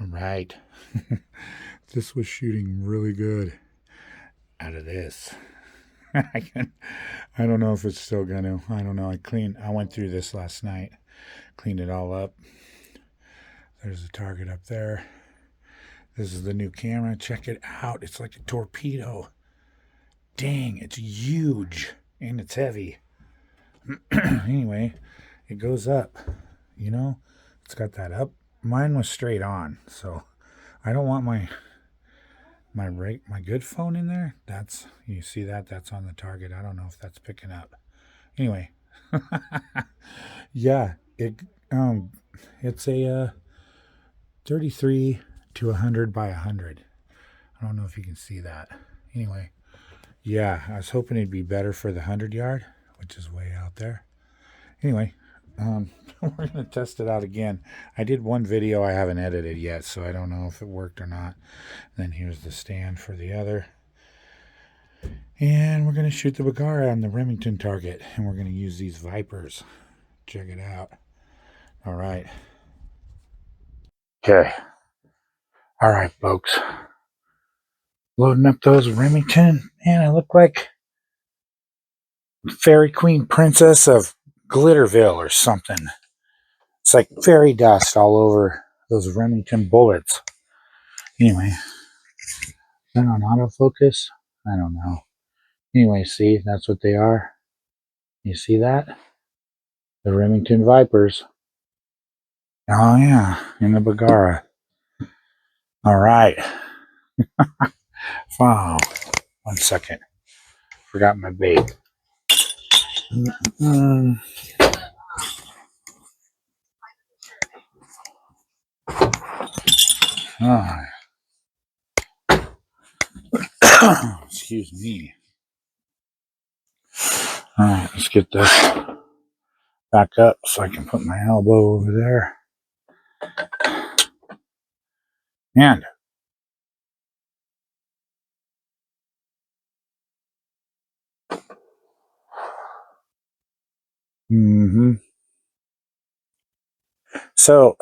All right. This was shooting really good out of this. I don't know if it's still gonna. I don't know. I went through this last night. Cleaned it all up. There's the target up there. This is the new camera. Check it out. It's like a torpedo. Dang, it's huge and it's heavy. Anyway, it goes up. You know, it's got that up. Mine was straight on, so I don't want my good phone in there. That's, you see that's on the target. I don't know if that's picking up. Anyway, yeah, it's a 33 to 100 by 100. I don't know if you can see that. Anyway, yeah, I was hoping it'd be better for the 100-yard, which is way out there. Anyway, we're gonna test it out again. I did one video I haven't edited yet, so I don't know if it worked or not. Then here's the stand for the other. And we're gonna shoot the Bergara on the Remington target, and we're gonna use these Vipers. Check it out. All right. Okay. All right, folks. Loading up those Remington. Man, I look like Fairy Queen Princess of Glitterville or something. It's like fairy dust all over those Remington bullets. Anyway, is that on autofocus? I don't know. Anyway, see, that's what they are. You see that? The Remington Vipers. Oh, yeah, in the Bergara. All right. Wow. 1 second. Forgot my bait. Oh. Excuse me. All right, let's get this back up so I can put my elbow over there. And so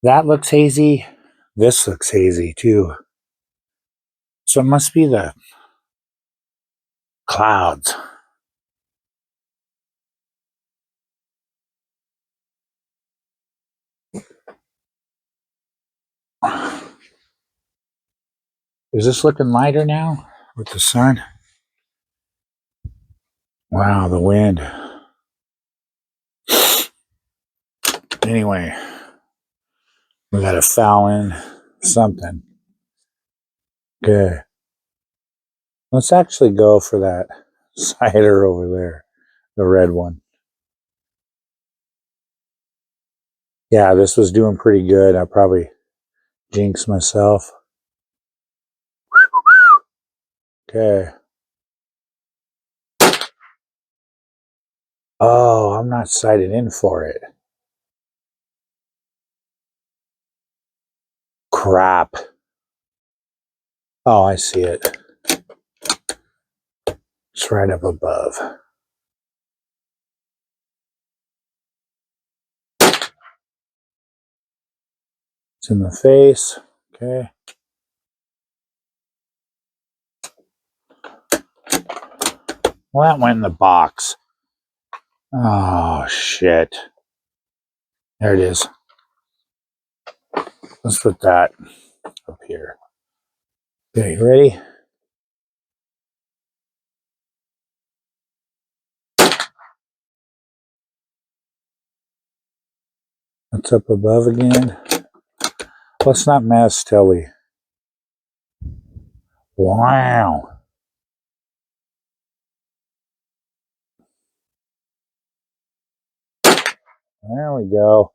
that looks hazy. This looks hazy too. So it must be the clouds. Is this looking lighter now with the sun? Wow, the wind. Anyway, we got to foul in something. Good. Let's actually go for that cider over there, the red one. Yeah, this was doing pretty good. I probably jinxed myself. Okay. Oh, I'm not sighted in for it. Crap. Oh, I see it. It's right up above. It's in the face. Okay. Well, that went in the box. Oh, shit. There it is. Let's put that up here. Okay, ready? It's up above again. Let's not mess till we... Wow. There we go.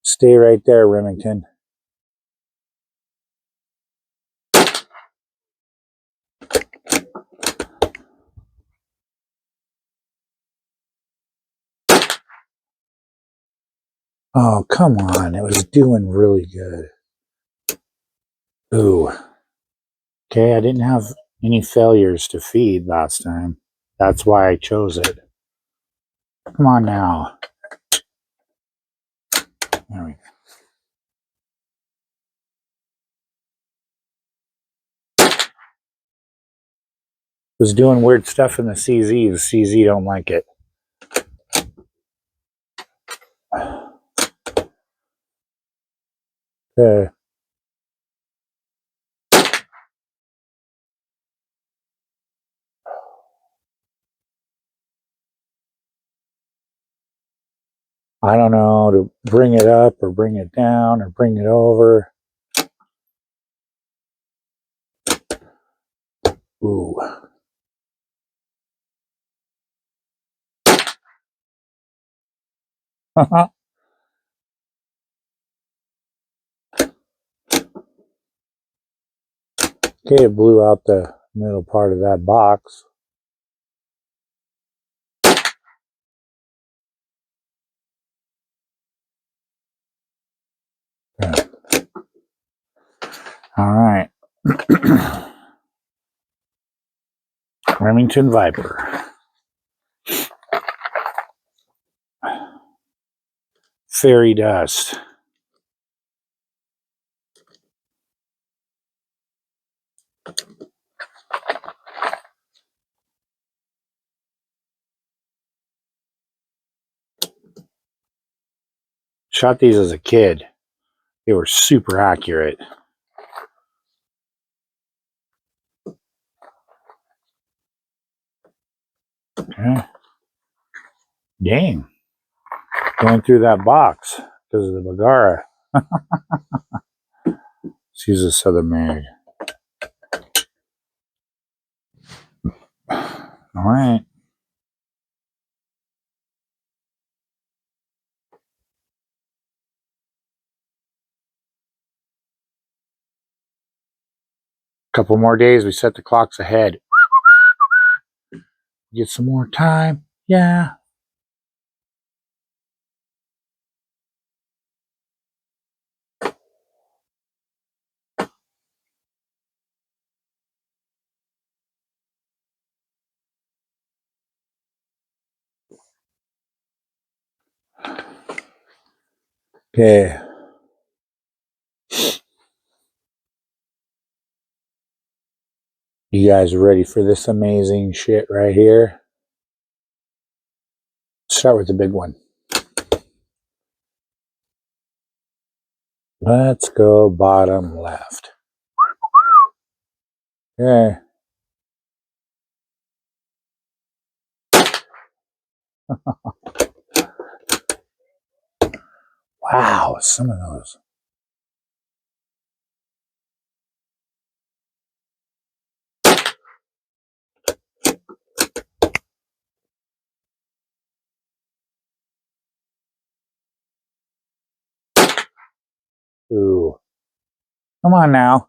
Stay right there, Remington. Oh, come on. It was doing really good. Ooh. Okay, I didn't have any failures to feed last time. That's why I chose it. Come on now. Was doing weird stuff in the CZ. The CZ don't like it. Okay. I don't know, to bring it up or bring it down or bring it over. Ooh. Okay, it blew out the middle part of that box. Okay. All right. Remington Viper. Fairy dust. Shot these as a kid. They were super accurate. Okay. Dang. Going through that box because of the Bergara. Let's use this other mag. All right. Couple more days, we set the clocks ahead. Get some more time. Yeah. Okay. You guys ready for this amazing shit right here? Start with the big one. Let's go bottom left. Okay. Wow, some of those. Ooh. Come on now.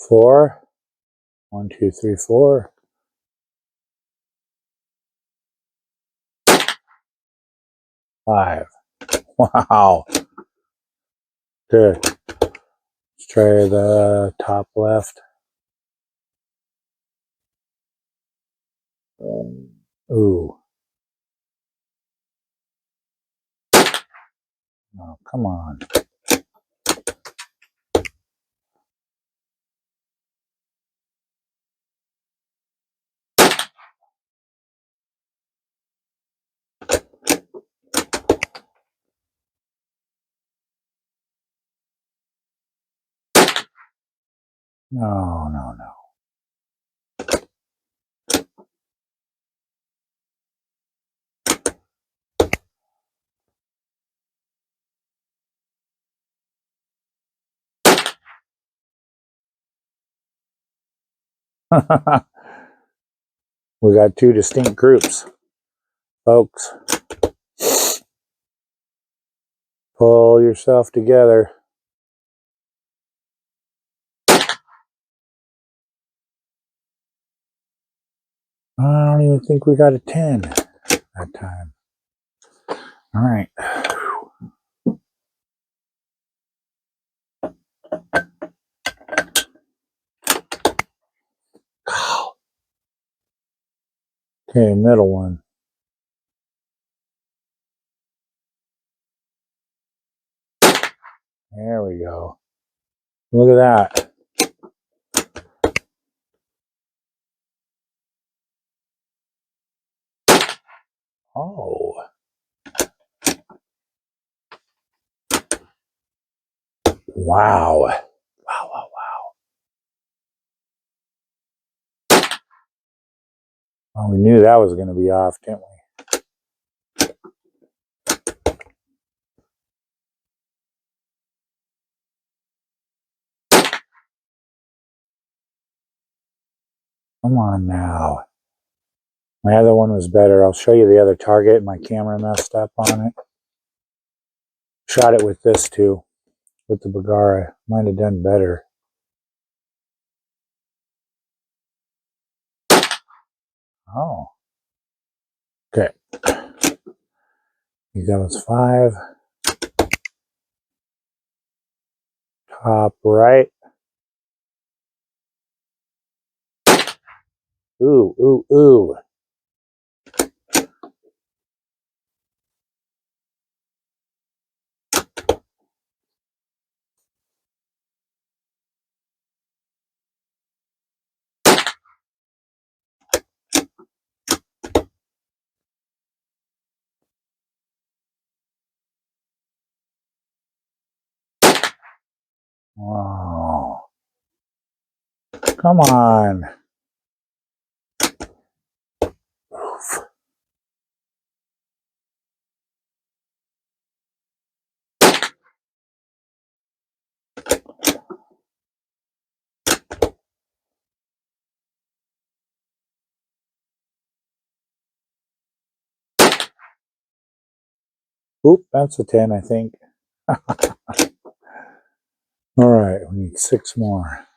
Four. 1, 2, 3, 4. 5. Wow. Good. Let's try the top left. Ooh. Oh, come on. No, no, no. We got two distinct groups. Folks, pull yourself together. I don't even think we got a 10 that time. All right. Okay, middle one. There we go. Look at that. Oh. Wow. Wow, wow, wow. Well, we knew that was going to be off, didn't we? Come on now. My other one was better. I'll show you the other target. My camera messed up on it. Shot it with this too, with the Bergara. Might have done better. Oh. Okay. That was 5. Top right. Ooh, ooh, ooh. Wow. Come on. Oof. Oop, that's a 10, I think. All right, we need 6 more.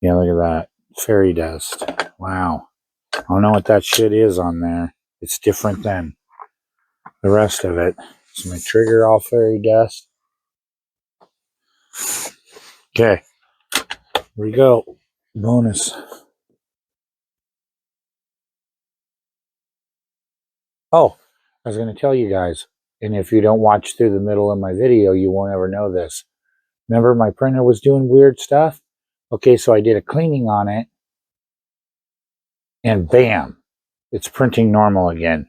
Yeah, look at that. Fairy dust. Wow. I don't know what that shit is on there. It's different than the rest of it. Is my trigger all fairy dust? Okay. Here we go. Bonus. Oh, I was going to tell you guys, and if you don't watch through the middle of my video, you won't ever know this. Remember my printer was doing weird stuff? Okay, so I did a cleaning on it, and bam, it's printing normal again.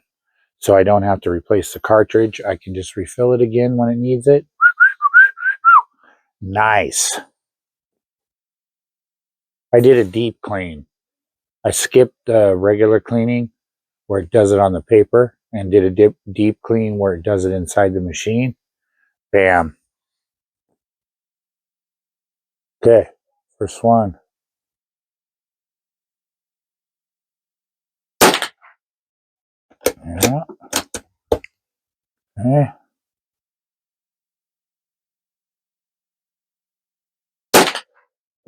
So I don't have to replace the cartridge. I can just refill it again when it needs it. Nice. I did a deep clean. I skipped the regular cleaning where it does it on the paper and did a deep clean where it does it inside the machine. Bam. Okay, first one. Yeah. Okay.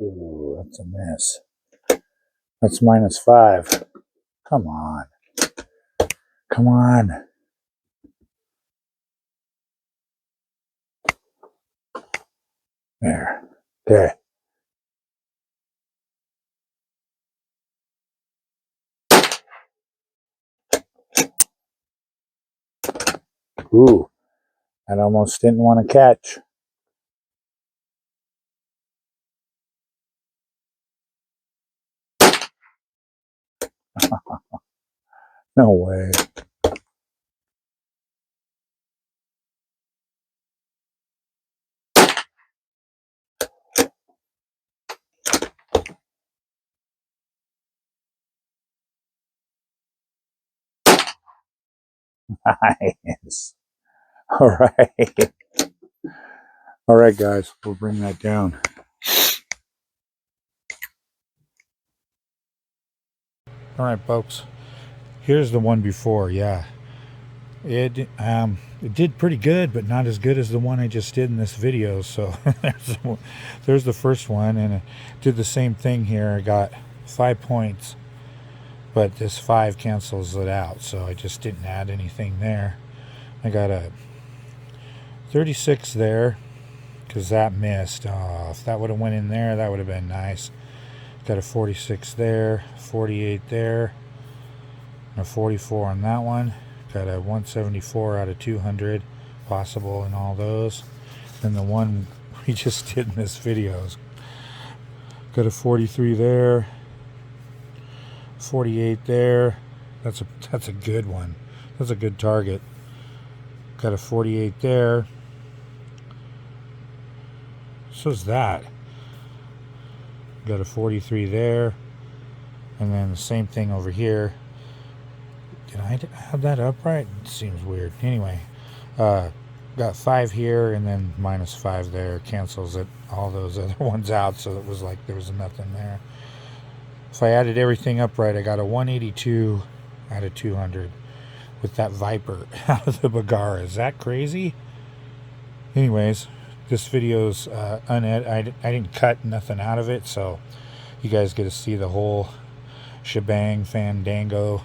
Ooh, that's a miss. That's -5. Come on. Come on. There. Okay. Ooh, I almost didn't want to catch. No way. Nice. All right. All right, guys. We'll bring that down. All right, folks. Here's the one before. Yeah. It did pretty good, but not as good as the one I just did in this video. So there's the first one, and I did the same thing here. I got 5 points, but this 5 cancels it out, so I just didn't add anything there. I got a 36 there because that missed. Oh, if that would have went in there, that would have been nice. Got a 46 there, 48 there, and a 44 on that one. Got a 174 out of 200 possible in all those. Then the one we just did in this video is got a 43 there, 48 there. That's a good one. That's a good target. Got a 48 there. So's that. Got a 43 there, and then the same thing over here. Did I have that upright? It seems weird. Anyway, got 5 here, and then -5 there. Cancels it, all those other ones out, so it was like there was nothing there. If I added everything upright, I got a 182 out of 200 with that Viper out of the Bergara. Is that crazy? Anyways, this video's I didn't cut nothing out of it, so you guys get to see the whole shebang, fandango,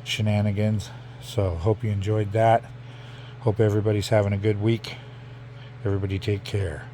shenanigans. So hope you enjoyed that. Hope everybody's having a good week. Everybody take care.